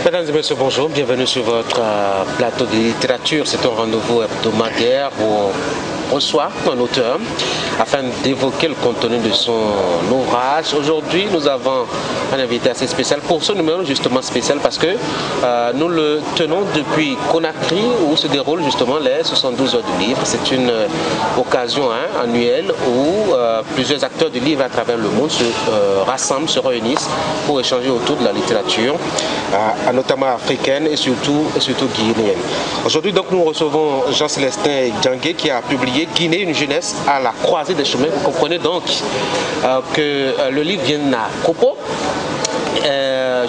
Mesdames et messieurs, bonjour, bienvenue sur votre plateau de littérature. C'est un rendez-vous hebdomadaire où on reçoit un auteur afin d'évoquer le contenu de son ouvrage. Aujourd'hui, nous avons un invité assez spécial pour ce numéro justement spécial parce que nous le tenons depuis Conakry où se déroulent justement les 72 heures du livre. C'est une occasion annuelle où plusieurs acteurs du livre à travers le monde se rassemblent, se réunissent pour échanger autour de la littérature, notamment africaine et surtout guinéenne. Aujourd'hui, donc, nous recevons Jean-Célestin Djangué qui a publié Guinée, une jeunesse à la croisée des chemins. Vous comprenez donc que le livre vient à propos,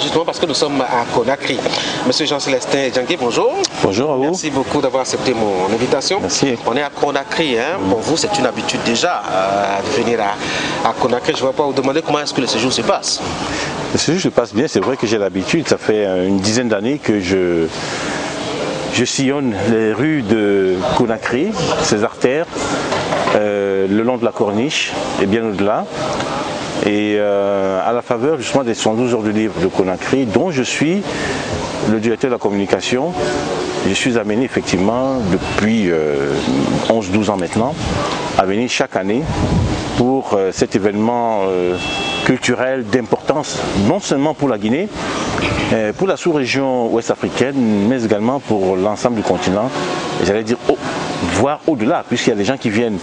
justement parce que nous sommes à Conakry. Monsieur Jean-Célestin Djangué, bonjour. Bonjour à vous. Merci beaucoup d'avoir accepté mon invitation. Merci. On est à Conakry. Pour vous, c'est une habitude déjà de venir à Conakry. Je ne vais pas vous demander comment est-ce que le séjour se passe. Le séjour se passe bien, c'est vrai que j'ai l'habitude. Ça fait une dizaine d'années que je sillonne les rues de Conakry, ses artères, le long de la corniche et bien au-delà. Et à la faveur justement des 112 heures du livre de Conakry, dont je suis le directeur de la communication, je suis amené effectivement depuis 11-12 ans maintenant à venir chaque année pour cet événement culturel d'importance, non seulement pour la Guinée, pour la sous-région ouest africaine, mais également pour l'ensemble du continent, et j'allais dire voire au-delà, puisqu'il y a des gens qui viennent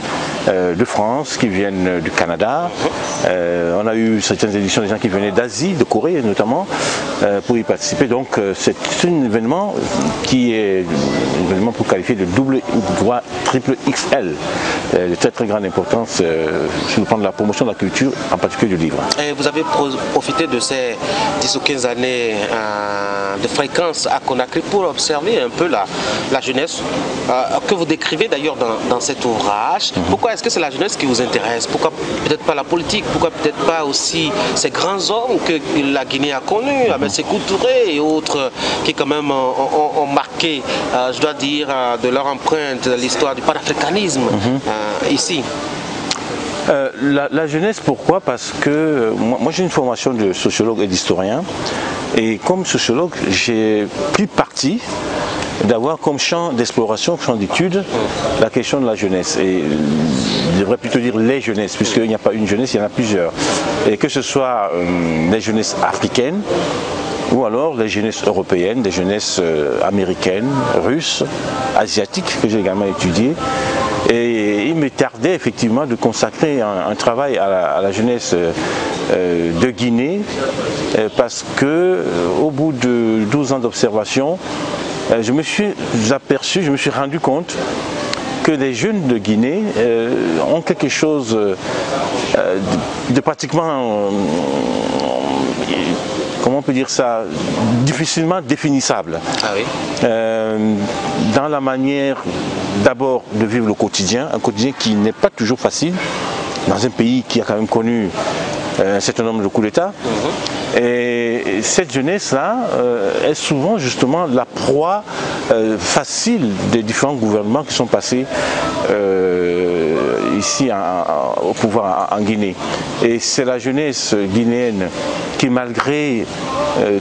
de France, qui viennent du Canada. On a eu certaines éditions des gens qui venaient d'Asie, de Corée notamment, pour y participer. Donc c'est un événement qui est un événement pour qualifier de double voire triple XL, de très très grande importance sur le plan de la promotion de la culture, en particulier du livre. Et vous avez profité de ces 10 ou 15 années de fréquence à Conakry pour observer un peu la jeunesse que vous décrivez d'ailleurs dans cet ouvrage. Pourquoi est-ce que c'est la jeunesse qui vous intéresse? Pourquoi peut-être pas la politique? Pourquoi peut-être pas aussi ces grands hommes que la Guinée a connus, avec Sékou Touré et autres, qui quand même ont marqué, je dois dire, de leur empreinte l'histoire du panafricanisme ici? La jeunesse, pourquoi? Parce que moi j'ai une formation de sociologue et d'historien, et comme sociologue j'ai pris parti d'avoir comme champ d'exploration, champ d'étude, la question de la jeunesse. Et je devrais plutôt dire les jeunesses, puisqu'il n'y a pas une jeunesse, il y en a plusieurs. Et que ce soit les jeunesses africaines, ou alors les jeunesses européennes, les jeunesses américaines, russes, asiatiques, que j'ai également étudié. Et il me tardait effectivement de consacrer un travail à la jeunesse de Guinée, parce que au bout de 12 ans d'observation, je me suis rendu compte que les jeunes de Guinée ont quelque chose de pratiquement, comment on peut dire ça, difficilement définissable. Ah oui. Dans la manière d'abord de vivre le quotidien, un quotidien qui n'est pas toujours facile, dans un pays qui a quand même connu un certain nombre de coups d'État. Et cette jeunesse-là est souvent justement la proie facile des différents gouvernements qui sont passés ici au pouvoir en Guinée. Et c'est la jeunesse guinéenne qui, malgré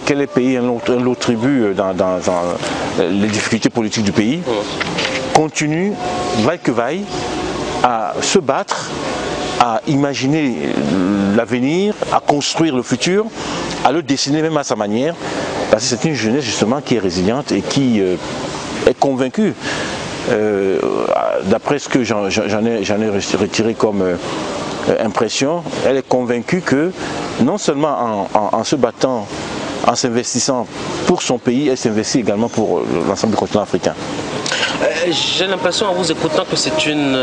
qu'elle ait payé un lot tribut dans les difficultés politiques du pays, continue, vaille que vaille, à se battre, à imaginer l'avenir, à construire le futur, à le dessiner même à sa manière, parce que c'est une jeunesse justement qui est résiliente et qui est convaincue, d'après ce que j'en ai retiré comme impression, elle est convaincue que non seulement en se battant, en s'investissant pour son pays, elle s'investit également pour l'ensemble du continent africain. J'ai l'impression en vous écoutant que c'est une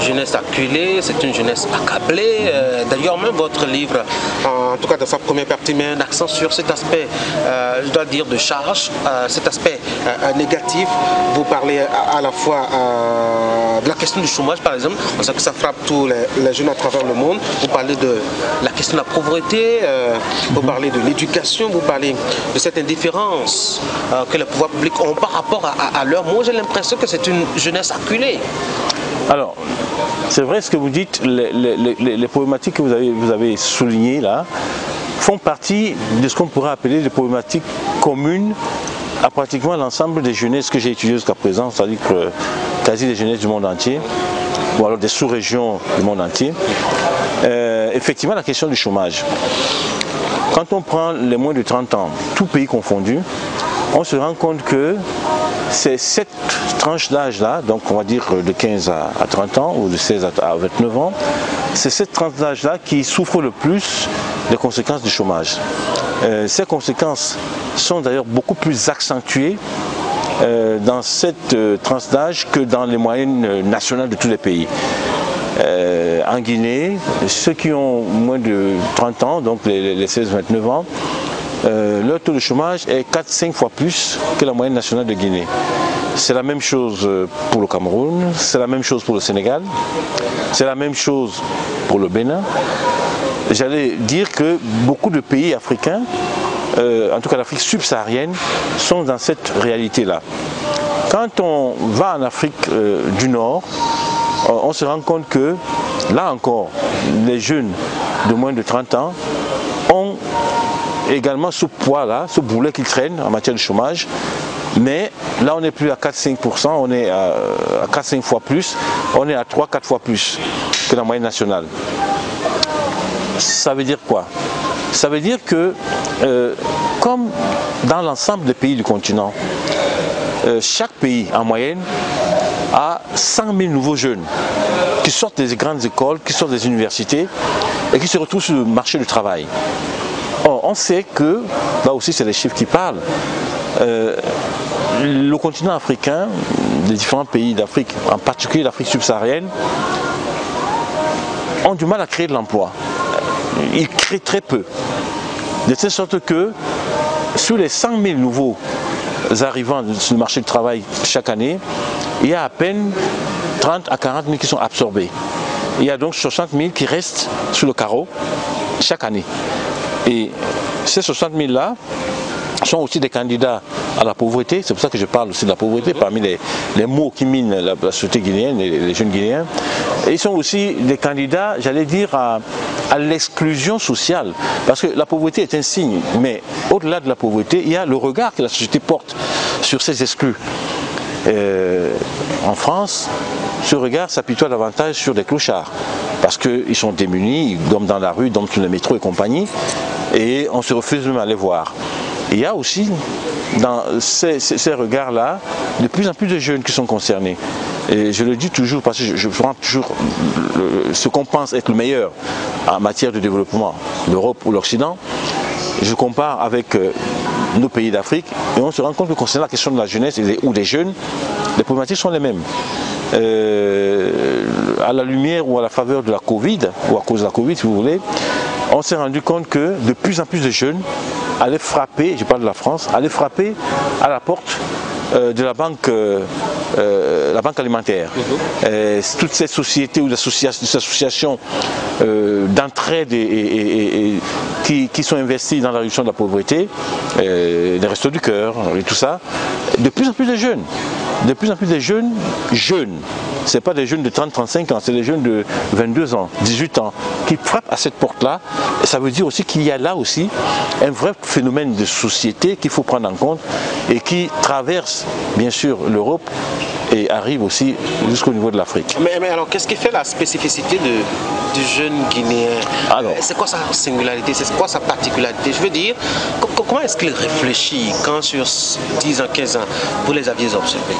jeunesse acculée, c'est une jeunesse accablée. D'ailleurs, même votre livre, en tout cas dans sa première partie, met un accent sur cet aspect, je dois dire, de charge, cet aspect négatif. Vous parlez à la fois de la question du chômage, par exemple. On sait que ça frappe tous les jeunes à travers le monde. Vous parlez de la question de la pauvreté, vous parlez de l'éducation, vous parlez de cette indifférence que les pouvoirs publics ont par rapport à leur mot. J'ai l'impression que c'est une jeunesse acculée. Alors, c'est vrai ce que vous dites, les problématiques que vous avez soulignées là, font partie de ce qu'on pourrait appeler des problématiques communes à pratiquement l'ensemble des jeunesses que j'ai étudiées jusqu'à présent, c'est-à-dire que quasi des jeunesses du monde entier, ou alors des sous-régions du monde entier. Effectivement, la question du chômage. Quand on prend les moins de 30 ans, tout pays confondu, on se rend compte que c'est cette tranche d'âge-là, donc on va dire de 15 à 30 ans ou de 16 à 29 ans, c'est cette tranche d'âge-là qui souffre le plus des conséquences du chômage. Ces conséquences sont d'ailleurs beaucoup plus accentuées dans cette tranche d'âge que dans les moyennes nationales de tous les pays. En Guinée, ceux qui ont moins de 30 ans, donc les 16-29 ans, leur taux de chômage est 4-5 fois plus que la moyenne nationale de Guinée. C'est la même chose pour le Cameroun, c'est la même chose pour le Sénégal, c'est la même chose pour le Bénin. J'allais dire que beaucoup de pays africains, en tout cas l'Afrique subsaharienne, sont dans cette réalité-là. Quand on va en Afrique du Nord, on se rend compte que, là encore, les jeunes de moins de 30 ans ont également ce poids-là, ce boulet qu'ils traînent en matière de chômage, mais là on n'est plus à 4-5%, on est à 4-5 fois plus, on est à 3-4 fois plus que la moyenne nationale. Ça veut dire quoi? Ça veut dire que, comme dans l'ensemble des pays du continent, chaque pays en moyenne a 100 000 nouveaux jeunes qui sortent des grandes écoles, qui sortent des universités et qui se retrouvent sur le marché du travail. Or, on sait que, là aussi c'est les chiffres qui parlent, le continent africain, les différents pays d'Afrique, en particulier l'Afrique subsaharienne, ont du mal à créer de l'emploi. Ils créent très peu. De telle sorte que sur les 100 000 nouveaux arrivants sur le marché du travail chaque année, il y a à peine 30 à 40 000 qui sont absorbés. Il y a donc 60 000 qui restent sur le carreau chaque année. Et ces 60 000 là sont aussi des candidats à la pauvreté, c'est pour ça que je parle aussi de la pauvreté parmi les maux qui minent la société guinéenne, les jeunes Guinéens. Et ils sont aussi des candidats, j'allais dire, à l'exclusion sociale, parce que la pauvreté est un signe, mais au-delà de la pauvreté, il y a le regard que la société porte sur ces exclus. En France, ce regard s'apitoie davantage sur des clochards, parce qu'ils sont démunis, ils dorment dans la rue, ils dorment sur le métro et compagnie, et on se refuse même à les voir. Il y a aussi dans ces regards-là de plus en plus de jeunes qui sont concernés. Et je le dis toujours parce que je prends toujours ce qu'on pense être le meilleur en matière de développement, l'Europe ou l'Occident. Je compare avec nos pays d'Afrique et on se rend compte que concernant la question de la jeunesse ou des jeunes, les problématiques sont les mêmes. À la lumière ou à la faveur de la Covid, ou à cause de la Covid si vous voulez, on s'est rendu compte que de plus en plus de jeunes allaient frapper, je parle de la France, allaient frapper à la porte de la banque alimentaire. Toutes ces sociétés ou des associations d'entraide qui sont investies dans la réduction de la pauvreté, les Restos du Cœur et tout ça, de plus en plus de jeunes. De plus en plus de jeunes, ce n'est pas des jeunes de 30-35 ans, c'est des jeunes de 22 ans, 18 ans, qui frappent à cette porte-là. Ça veut dire aussi qu'il y a là aussi un vrai phénomène de société qu'il faut prendre en compte et qui traverse bien sûr l'Europe et arrive aussi jusqu'au niveau de l'Afrique. Mais alors, qu'est-ce qui fait la spécificité du jeune Guinéen? C'est quoi sa singularité? C'est quoi sa particularité? Je veux dire, comment est-ce qu'il réfléchit quand sur 10 ans, 15 ans, vous les aviez observés?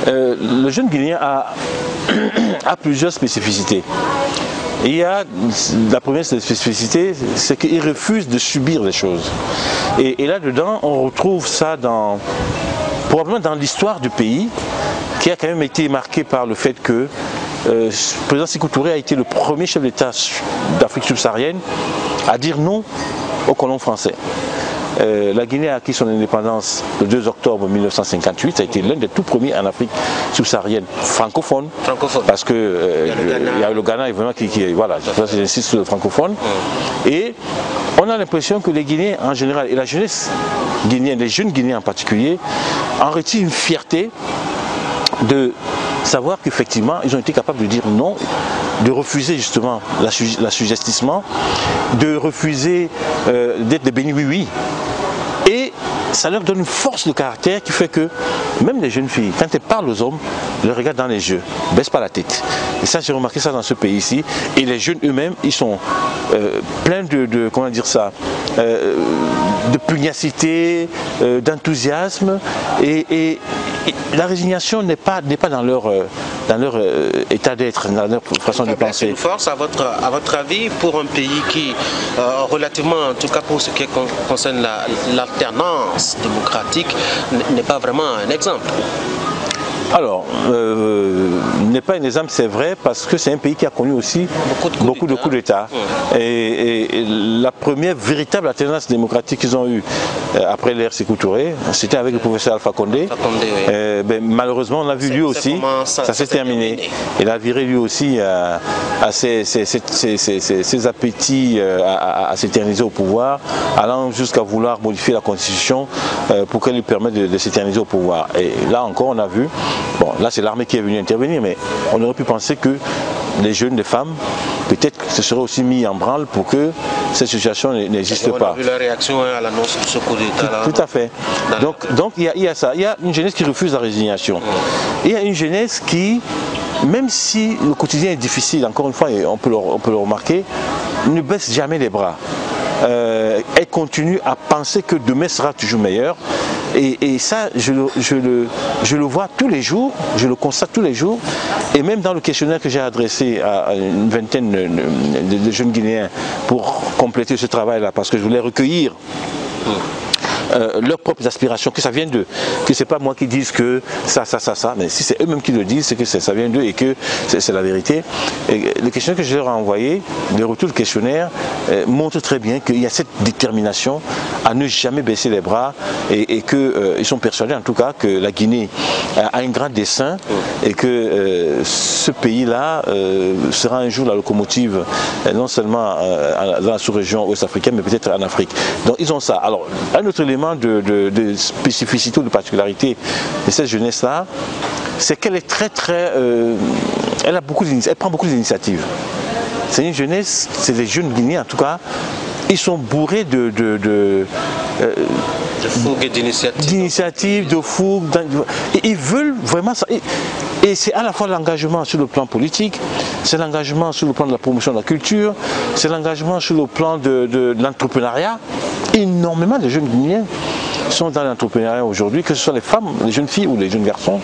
Le jeune Guinéen a plusieurs spécificités. Il y a la première spécificité, c'est qu'il refuse de subir des choses. Et là-dedans, on retrouve ça probablement dans l'histoire du pays, qui a quand même été marqué par le fait que le président Sékou Touré a été le premier chef d'État d'Afrique subsaharienne à dire non aux colons français. La Guinée a acquis son indépendance le 2 octobre 1958, ça a été l'un des tout premiers en Afrique subsaharienne francophone. Parce que il y a le Ghana évidemment voilà, j'insiste sur le francophone. Et on a l'impression que les Guinéens en général, et la jeunesse guinéenne, les jeunes Guinéens en particulier, en retirent une fierté de savoir qu'effectivement ils ont été capables de dire non de refuser justement l'assujettissement, de refuser d'être des bénis oui-oui. Et ça leur donne une force de caractère qui fait que même les jeunes filles, quand elles parlent aux hommes, les regardent dans les yeux, ne baissent pas la tête. Et ça, j'ai remarqué ça dans ce pays-ci. Et les jeunes eux-mêmes, ils sont pleins comment dire ça, de pugnacité, d'enthousiasme. Et la résignation n'est pas dans leur état d'être, dans leur façon de penser. C'est une force, à votre avis, pour un pays qui, relativement, en tout cas pour ce qui concerne l'alternance démocratique, n'est pas vraiment un exemple? Alors, n'est pas un exemple, c'est vrai, parce que c'est un pays qui a connu aussi beaucoup de coups d'État. Et la première véritable alternance démocratique qu'ils ont eue après l'ère Sékou Touré, c'était avec le professeur Alpha Condé. Malheureusement, on a vu lui aussi, ça s'est terminé. Il a viré lui aussi à ses appétits à s'éterniser au pouvoir, allant jusqu'à vouloir modifier la constitution pour qu'elle lui permette de s'éterniser au pouvoir. Et là encore, on a vu. Bon, là c'est l'armée qui est venue intervenir, mais on aurait pu penser que les jeunes, les femmes, peut-être que ce serait aussi mis en branle pour que cette situation n'existe pas. On a vu la réaction à l'annonce de ce coup d'État. Tout à fait. Donc il y a ça. Il y a une jeunesse qui refuse la résignation. Il y a une jeunesse qui, même si le quotidien est difficile, encore une fois, et on peut le remarquer, ne baisse jamais les bras. Elle continue à penser que demain sera toujours meilleur. Et ça, je le vois tous les jours, je le constate tous les jours. Et même dans le questionnaire que j'ai adressé à une vingtaine de jeunes Guinéens pour compléter ce travail-là, parce que je voulais recueillir leurs propres aspirations, que ça vient d'eux, que c'est pas moi qui dise que ça, mais si c'est eux-mêmes qui le disent, c'est que ça vient d'eux et que c'est la vérité. Et le questionnaire que je leur ai envoyé, le retour du questionnaire montre très bien qu'il y a cette détermination à ne jamais baisser les bras et qu'ils sont persuadés en tout cas que la Guinée a un grand dessein et que ce pays-là sera un jour la locomotive non seulement dans la sous-région ouest-africaine mais peut-être en Afrique. Donc ils ont ça. Alors un autre élément de spécificité ou de particularité de cette jeunesse-là, c'est qu'elle est elle prend beaucoup d'initiatives. C'est une jeunesse, c'est des jeunes Guinéens en tout cas, ils sont bourrés de fougue et d'initiative. De fougue. Et ils veulent vraiment ça. Et c'est à la fois l'engagement sur le plan politique, c'est l'engagement sur le plan de la promotion de la culture, c'est l'engagement sur le plan de l'entrepreneuriat. Énormément de jeunes Guinéens sont dans l'entrepreneuriat aujourd'hui, que ce soit les femmes, les jeunes filles ou les jeunes garçons,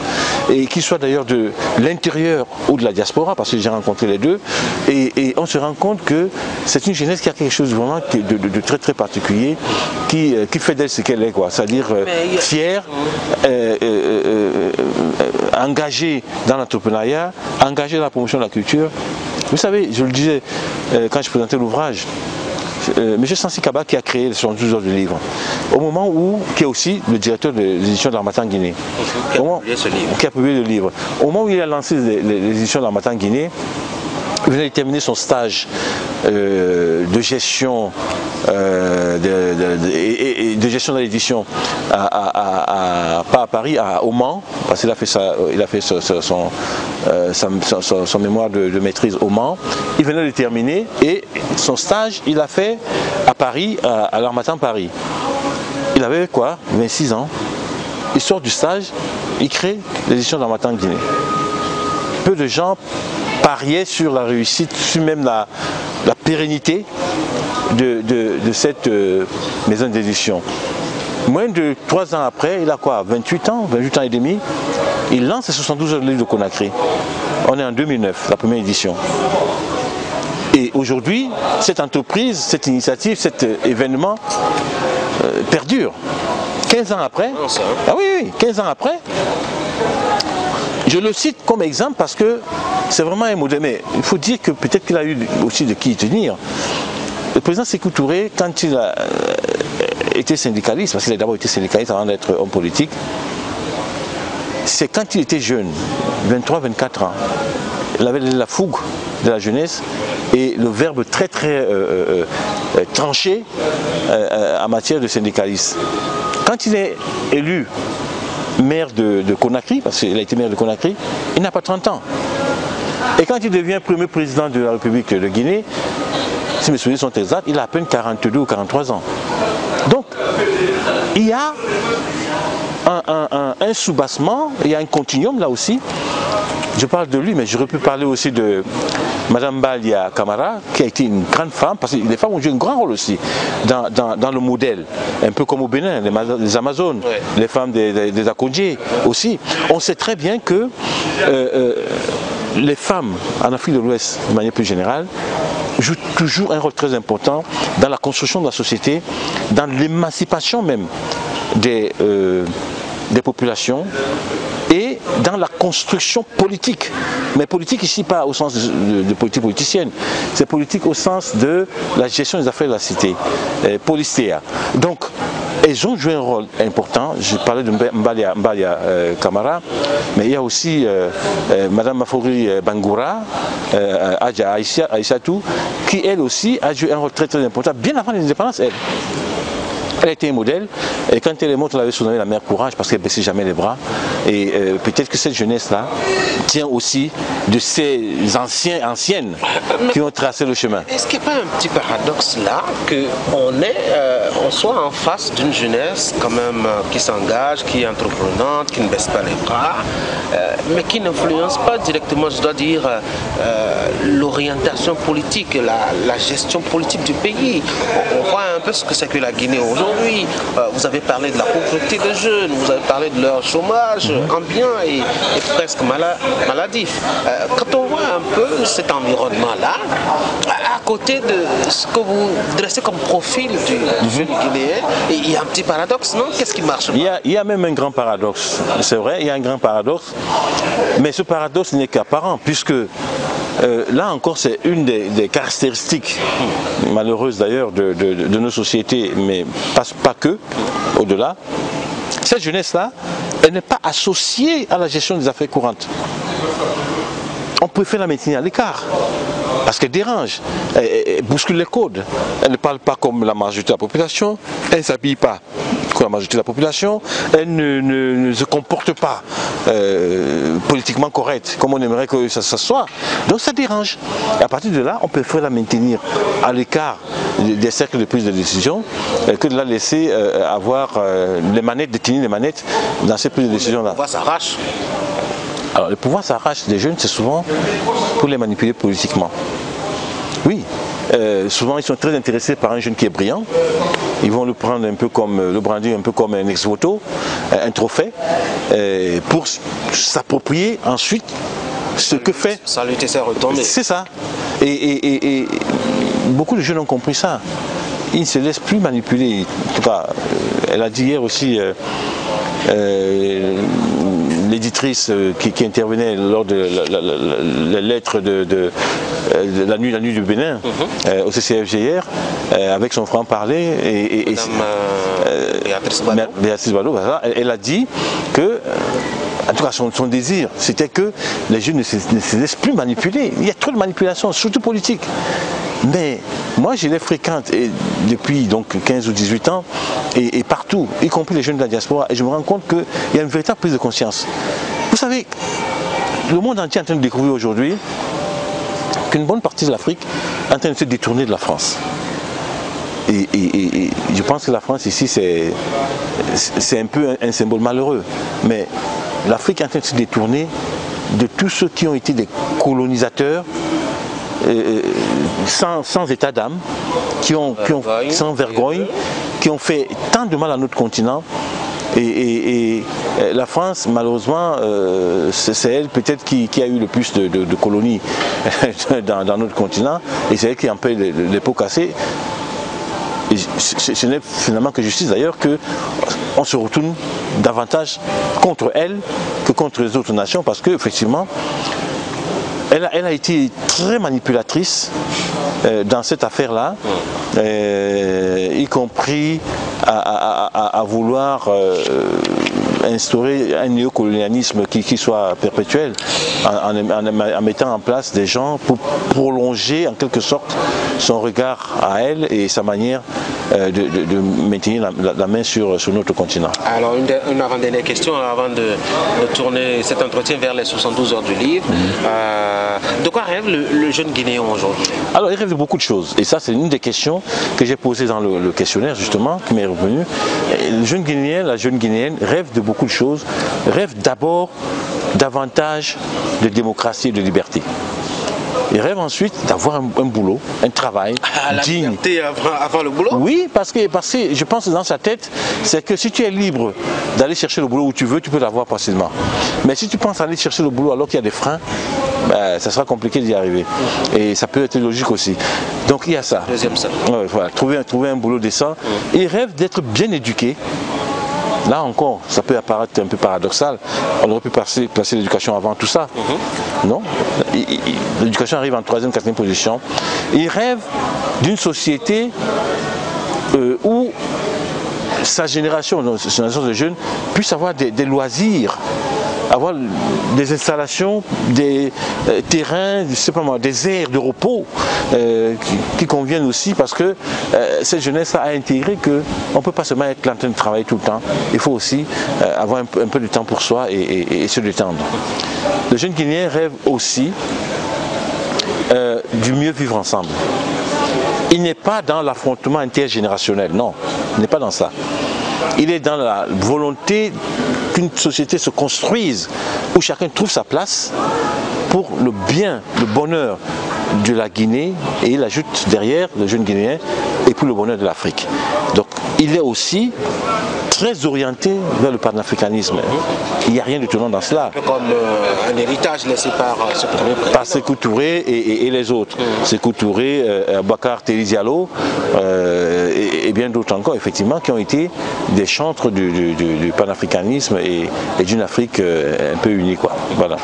et qu'ils soient d'ailleurs de l'intérieur ou de la diaspora, parce que j'ai rencontré les deux, et on se rend compte que c'est une jeunesse qui a quelque chose vraiment de très très particulier, qui fait d'elle ce qu'elle est, c'est-à-dire fière, engagée dans l'entrepreneuriat, engagée dans la promotion de la culture. Vous savez, je le disais quand je présentais l'ouvrage, M. Sansi Kaba qui a créé le 72 heures de livre, au moment où, qui est aussi le directeur de l'édition de l'Harmattan Guinée, qui a publié le livre, au moment où il a lancé les éditions de l'Harmattan Guinée, il venait de terminer son stage de gestion de gestion de l'édition pas à Paris, au Mans, parce qu'il a fait son mémoire de maîtrise au Mans. Il venait de terminer et son stage il a fait à Paris, à l'Harmattan Paris. Il avait quoi, 26 ans. Il sort du stage, il crée l'édition de l'Harmattan Guinée. Peu de gens pariaient sur la réussite, sur même la pérennité de cette maison d'édition. Moins de 3 ans après, il a quoi, 28 ans et demi, il lance les 72 heures de livre de Conakry. On est en 2009, la première édition. Et aujourd'hui, cette entreprise, cette initiative, cet événement perdure. 15 ans après, ah oui, 15 ans après, je le cite comme exemple parce que c'est vraiment un modèle. Mais il faut dire que peut-être qu'il a eu aussi de qui tenir. Le président Sékou Touré, quand il a été syndicaliste, parce qu'il a d'abord été syndicaliste avant d'être homme politique, c'est quand il était jeune, 23-24 ans, il avait la fougue de la jeunesse et le verbe très tranché en matière de syndicaliste. Quand il est élu maire de Conakry, parce qu'il a été maire de Conakry, il n'a pas 30 ans. Et quand il devient premier président de la République de Guinée, si mes souvenirs sont exacts, il a à peine 42 ou 43 ans. Donc, il y a un soubassement, il y a un continuum là aussi. Je parle de lui, mais j'aurais pu parler aussi de Madame Balia Camara, qui a été une grande femme, parce que les femmes ont joué un grand rôle aussi dans le modèle, un peu comme au Bénin, les Amazones, ouais. Les femmes des Akondjé aussi. On sait très bien que les femmes en Afrique de l'Ouest, de manière plus générale, jouent toujours un rôle très important dans la construction de la société, dans l'émancipation même des populations et dans la construction politique. Mais politique ici pas au sens de politique politicienne, c'est politique au sens de la gestion des affaires de la cité, polistéa. Donc, elles ont joué un rôle important. Je parlais de Mbalia Camara, mais il y a aussi Madame Mafori Bangoura, Adja Aïssatou, qui elle aussi a joué un rôle très important, bien avant l'indépendance, elle. Elle a été un modèle, et quand elle est morte, on l'avait surnommée la mère courage parce qu'elle ne baissait jamais les bras. Et peut-être que cette jeunesse-là tient aussi de ces anciennes qui ont tracé le chemin. Est-ce qu'il n'y a pas un petit paradoxe là, qu'on soit en face d'une jeunesse quand même qui s'engage, qui est entreprenante, qui ne baisse pas les bras, mais qui n'influence pas directement, je dois dire, l'orientation politique, la gestion politique du pays. On voit un peu ce que c'est que la Guinée aujourd'hui. Vous avez parlé de la pauvreté des jeunes, vous avez parlé de leur chômage ambiant et presque maladif. Quand on voit un peu cet environnement-là, à côté de ce que vous dressez comme profil du jeune Guinéen, il y a un petit paradoxe, non? Qu'est-ce qui marche pas? Il y a même un grand paradoxe, c'est vrai, il y a un grand paradoxe, mais ce paradoxe n'est qu'apparent, puisque là encore, c'est une des caractéristiques malheureuses d'ailleurs de nos sociétés, mais pas que, au-delà. Cette jeunesse-là, elle n'est pas associée à la gestion des affaires courantes. On préfère la maintenir à l'écart, parce qu'elle dérange, elle bouscule les codes. Elle ne parle pas comme la majorité de la population, elle ne s'habille pas comme la majorité de la population, elle ne se comporte pas politiquement correcte, comme on aimerait que ça soit. Donc ça dérange. Et à partir de là, on préfère la maintenir à l'écart des cercles de prise de décision que de la laisser avoir les manettes, détenir les manettes dans ces prises de décision-là. Le pouvoir s'arrache. Alors le pouvoir s'arrache des jeunes, c'est souvent pour les manipuler politiquement. Oui, souvent ils sont très intéressés par un jeune qui est brillant. Ils vont le prendre un peu comme, le brandir un peu comme un ex-voto, un trophée, pour s'approprier ensuite ce que fait. Ça lui était retombé. C'est ça. Et beaucoup de jeunes ont compris ça. Ils ne se laissent plus manipuler. En tout cas, elle a dit hier aussi. L'éditrice qui intervenait lors de la lettre de la nuit du Bénin au CCFG hier, avec son franc-parler, et Béatrice Ballot, elle a dit que, en tout cas son désir, c'était que les jeunes ne se laissent plus manipuler. Il y a trop de manipulation, surtout politique. Mais moi je les fréquente depuis donc 15 ou 18 ans et partout, y compris les jeunes de la diaspora, et je me rends compte qu'il y a une véritable prise de conscience. Vous savez, le monde entier est en train de découvrir aujourd'hui qu'une bonne partie de l'Afrique est en train de se détourner de la France. Et je pense que la France ici c'est un peu un symbole malheureux, mais l'Afrique est en train de se détourner de tous ceux qui ont été des colonisateurs sans état d'âme, sans vergogne, qui ont fait tant de mal à notre continent. Et la France, malheureusement, c'est elle peut-être qui a eu le plus de colonies dans notre continent, et c'est elle qui en paye les pots cassés. Et ce n'est finalement que justice d'ailleurs qu'on se retourne davantage contre elle que contre les autres nations, parce qu'effectivement, elle a été très manipulatrice dans cette affaire-là, y compris à vouloir instaurer un néocolonialisme qui soit perpétuel, en mettant en place des gens pour prolonger en quelque sorte son regard à elle et sa manière de maintenir la main sur notre continent. Alors une avant-dernière question avant de tourner cet entretien vers les 72 heures du livre. De quoi rêve le jeune Guinéen aujourd'hui? Alors il rêve de beaucoup de choses et ça c'est une des questions que j'ai posées dans le questionnaire justement qui m'est revenu. Le jeune Guinéen, la jeune Guinéenne rêve de beaucoup de choses, rêve d'abord davantage de démocratie et de liberté. Il rêve ensuite d'avoir un boulot, un travail digne. La liberté avant le boulot? Oui, parce que je pense que dans sa tête, c'est que si tu es libre d'aller chercher le boulot où tu veux, tu peux l'avoir facilement. Mais si tu penses aller chercher le boulot alors qu'il y a des freins, ben, ça sera compliqué d'y arriver. Et ça peut être logique aussi. Donc il y a ça. Deuxième ça. Ouais, voilà, trouver un boulot décent. Il rêve d'être bien éduqué. Là encore, ça peut apparaître un peu paradoxal. On aurait pu placer l'éducation avant tout ça. Non, l'éducation arrive en 3e, 4e position. Il rêve d'une société où sa génération de jeunes puisse avoir des loisirs, avoir des installations, des terrains, je sais pas moi, des aires de repos qui conviennent aussi parce que cette jeunesse a intégré qu'on ne peut pas seulement être en train de travailler tout le temps, il faut aussi avoir un peu de temps pour soi et se détendre. Le jeune Guinéen rêve aussi du mieux vivre ensemble. Il n'est pas dans l'affrontement intergénérationnel, non, il n'est pas dans ça. Il est dans la volonté qu'une société se construise, où chacun trouve sa place pour le bien, le bonheur de la Guinée, et il ajoute derrière le jeune Guinéen, et pour le bonheur de l'Afrique. Donc il est aussi très orienté vers le panafricanisme. Il n'y a rien de étonnant dans cela. Comme un héritage laissé par ce premier président. Par Sékou Touré et les autres. Sékou Touré, Bakar Télé Diallo et bien d'autres encore, effectivement, qui ont été des chantres du panafricanisme et d'une Afrique un peu unie, quoi. Voilà.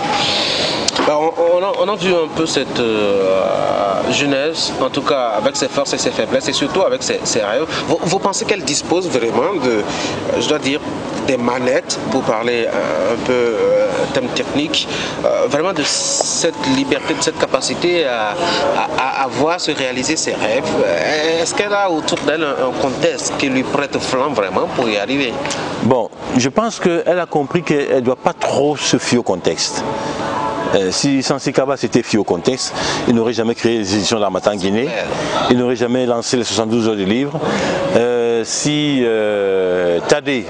On a vu un peu cette jeunesse, en tout cas avec ses forces et ses faiblesses, et surtout avec ses rêves. Vous pensez qu'elle dispose vraiment de, je dois dire, des manettes, pour parler un peu thème technique, vraiment de cette liberté, de cette capacité à voir se réaliser ses rêves? Est-ce qu'elle a autour d'elle un contexte qui lui prête flanc vraiment pour y arriver? Bon, je pense qu'elle a compris qu'elle ne doit pas trop se fier au contexte. Si Sansy Kaba s'était fié au contexte, il n'aurait jamais créé les éditions d'Harmattan Guinée, il n'aurait jamais lancé les 72 heures de livres. Si Tadé,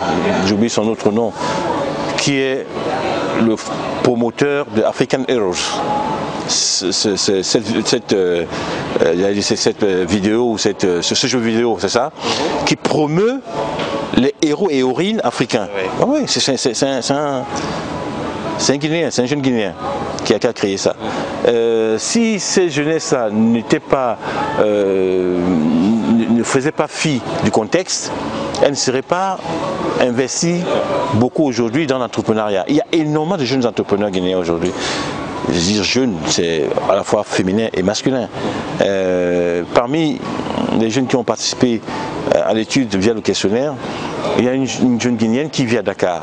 j'oublie son autre nom, qui est le promoteur de African Heroes, cette vidéo ou ce jeu vidéo, c'est ça, qui promeut les héros et héroïnes africains. Ah oui, c'est un Guinéen, c'est un jeune Guinéen qui a créé ça. Si ces jeunesses-là n'étaient pas, ne faisaient pas fi du contexte, elles ne seraient pas investies beaucoup aujourd'hui dans l'entrepreneuriat. Il y a énormément de jeunes entrepreneurs guinéens aujourd'hui. Je veux dire jeunes, c'est à la fois féminin et masculin. Parmi les jeunes qui ont participé à l'étude via le questionnaire, il y a une jeune Guinéenne qui vit à Dakar.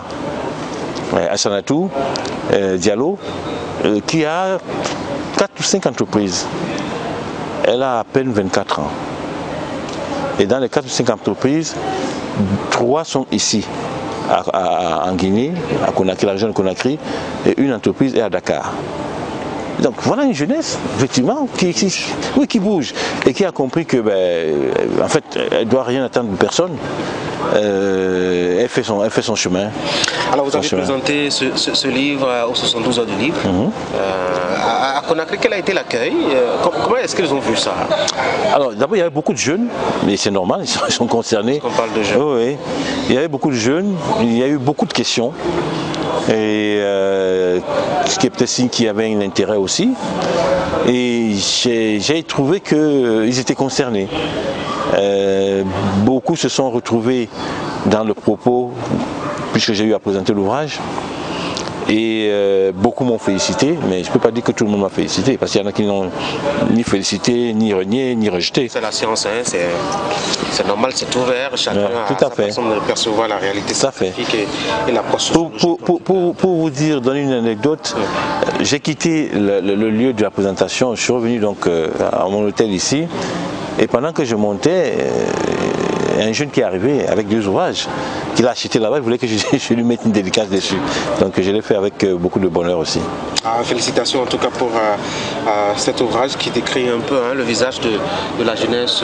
Assanatou Diallo, qui a 4 ou 5 entreprises. Elle a à peine 24 ans. Et dans les 4 ou 5 entreprises, 3 sont ici, en Guinée, à Conakry, la région de Conakry, et une entreprise est à Dakar. Donc voilà une jeunesse, effectivement, qui bouge et qui a compris que, en fait, elle ne doit rien attendre de personne. Elle fait son chemin. Alors vous avez présenté ce livre aux 72 heures du livre. À Conakry, quel a été l'accueil? Comment est-ce qu'ils ont vu ça? Alors d'abord il y avait beaucoup de jeunes, mais c'est normal, ils sont concernés. On parle de jeunes. Oui, il y avait beaucoup de jeunes, il y a eu beaucoup de questions. Et ce qui est peut-être signe qu'il y avait un intérêt aussi. Et j'ai trouvé qu'ils étaient concernés. Beaucoup se sont retrouvés dans le propos, puisque j'ai eu à présenter l'ouvrage. Et beaucoup m'ont félicité, mais je ne peux pas dire que tout le monde m'a félicité, parce qu'il y en a qui n'ont ni félicité, ni renié, ni rejeté. C'est la science, hein, c'est normal, c'est ouvert, chacun a sa façon de percevoir la réalité scientifique et la procédure. Pour vous dire, donner une anecdote, j'ai quitté le lieu de la présentation, je suis revenu donc à mon hôtel ici, et pendant que je montais, y a un jeune qui est arrivé avec 2 ouvrages qu'il a acheté là-bas, il voulait que je lui mette une dédicace dessus. Donc je l'ai fait avec beaucoup de bonheur aussi. Félicitations en tout cas pour cet ouvrage qui décrit un peu le visage de la jeunesse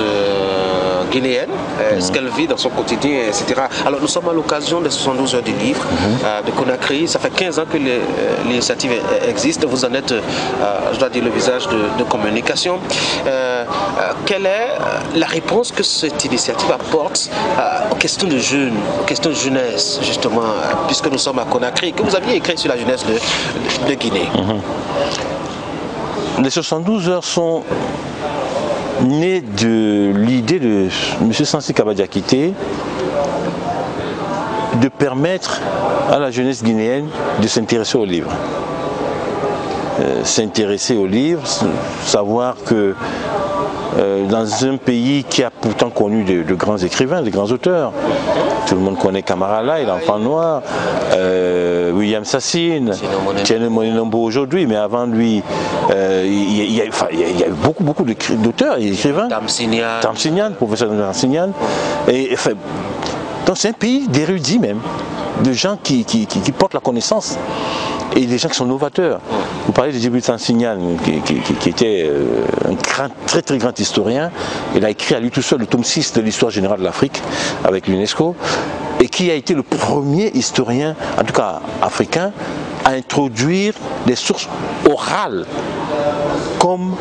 guinéenne, ce qu'elle vit dans son quotidien, etc. Alors nous sommes à l'occasion des 72 heures du livre de Conakry. Ça fait 15 ans que l'initiative existe. Vous en êtes, je dois dire, le visage de communication. Quelle est la réponse que cette initiative apporte aux questions de jeunes, aux questions de jeunesse, justement, puisque nous sommes à Conakry, que vous aviez écrit sur la jeunesse de Guinée? Les 72 heures sont nées de l'idée de M. Sansi Kaba Diakité de permettre à la jeunesse guinéenne de s'intéresser au livre. S'intéresser au livre, savoir que dans un pays qui a pourtant connu de grands écrivains, de grands auteurs, tout le monde connaît Kamara Lai, l'enfant noir, William Sassine, Tiene Monenombo aujourd'hui, mais avant lui, il y a eu beaucoup d'auteurs et d'écrivains. Tamsinian, professeur Tamsinian. Donc c'est un pays d'érudits même, de gens qui portent la connaissance. Et des gens qui sont novateurs. Vous parlez de Djibril Tamsinian, qui était un très grand historien. Il a écrit à lui tout seul le tome 6 de l'histoire générale de l'Afrique avec l'UNESCO, et qui a été le premier historien, en tout cas africain, à introduire des sources orales comme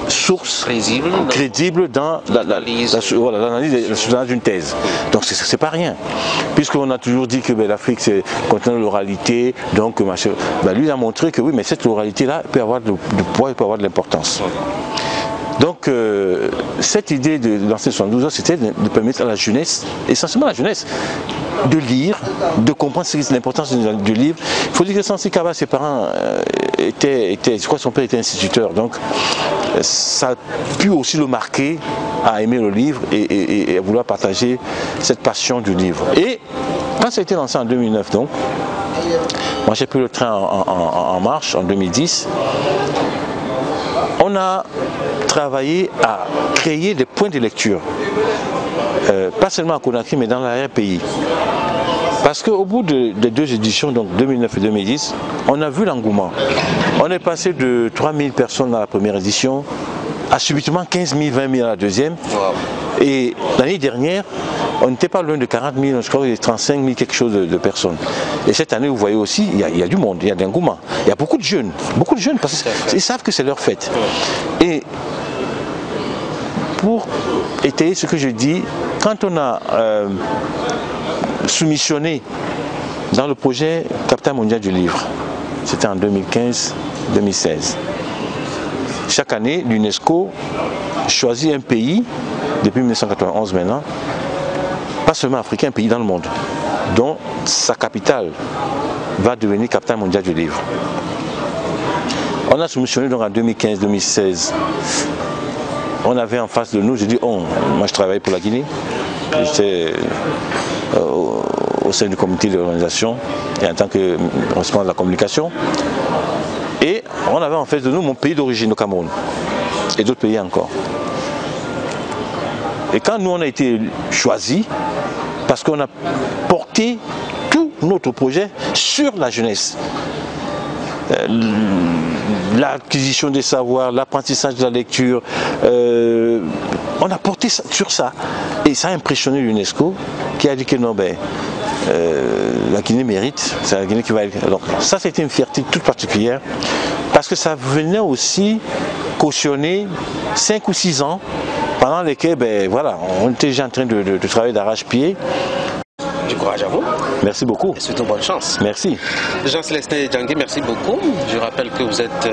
source crédible dans l'analyse d'une thèse. Donc c'est pas rien. Puisqu'on a toujours dit que l'Afrique c'est continent de l'oralité, donc lui a montré que oui, mais cette oralité-là peut avoir du poids et peut avoir de l'importance. Donc cette idée de lancer 72 heures, c'était de permettre à la jeunesse, essentiellement la jeunesse, de lire, de comprendre l'importance du livre. Il faut dire que Sansi Kaba, ses parents je crois que son père était instituteur, donc ça a pu aussi le marquer à aimer le livre et à vouloir partager cette passion du livre. Et quand ça a été lancé en 2009, donc, moi j'ai pris le train en marche en 2010, on a travaillé à créer des points de lecture, pas seulement à Conakry, mais dans l'arrière-pays. Parce qu'au bout des 2 éditions, donc 2009 et 2010, on a vu l'engouement. On est passé de 3000 personnes à la première édition à subitement 15 000, 20 000 à la deuxième. Wow. Et l'année dernière, on n'était pas loin de 40 000, je crois qu'il y a 35 000 quelque chose de personnes. Et cette année, vous voyez aussi, il y a du monde, il y a de l'engouement. Il y a beaucoup de jeunes parce qu'ils savent que c'est leur fête. Et pour étayer ce que je dis, quand on a soumissionné dans le projet Capital mondial du livre, c'était en 2015-2016. Chaque année, l'UNESCO choisit un pays, depuis 1991 maintenant, pas seulement africain, un pays dans le monde, dont sa capitale va devenir capitale mondiale du livre. On a soumissionné donc en 2015-2016. On avait en face de nous, j'ai dit moi je travaille pour la Guinée, j'étais au sein du comité de l'organisation et en tant que responsable de la communication. Et on avait en face de nous mon pays d'origine, le Cameroun, et d'autres pays encore. Et quand nous on a été choisis, parce qu'on a porté tout notre projet sur la jeunesse, l'acquisition des savoirs, l'apprentissage de la lecture, on a porté sur ça. Et ça a impressionné l'UNESCO qui a dit que non, la Guinée mérite, c'est la Guinée qui va... Donc ça c'était une fierté toute particulière parce que ça venait aussi cautionner 5 ou 6 ans pendant lesquels voilà, on était déjà en train de travailler d'arrache-pied. Du courage à vous. Merci beaucoup. Et surtout bonne chance. Merci. Jean-Célestin Djangui, merci beaucoup. Je rappelle que vous êtes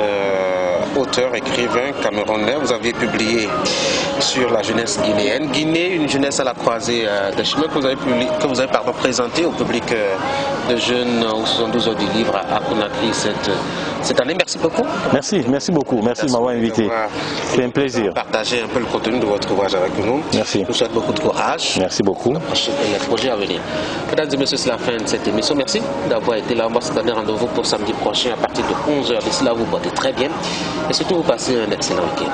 auteur, écrivain camerounais. Vous avez publié sur la jeunesse guinéenne. Guinée, une jeunesse à la croisée des chemins que vous avez présenté au public de jeunes aux 72 heures du livre à Conakry cette année. Merci beaucoup. Merci beaucoup. Merci de m'avoir invité. C'est un plaisir. Partager un peu le contenu de votre ouvrage avec nous. Merci. Je vous souhaite beaucoup de courage. Merci beaucoup. Les projets à venir. Mesdames et messieurs, c'est la fin de cette émission. Merci d'avoir été là. On va se donner rendez-vous pour samedi prochain à partir de 11h. D'ici là, vous portez très bien. Et surtout, vous passez un excellent week-end.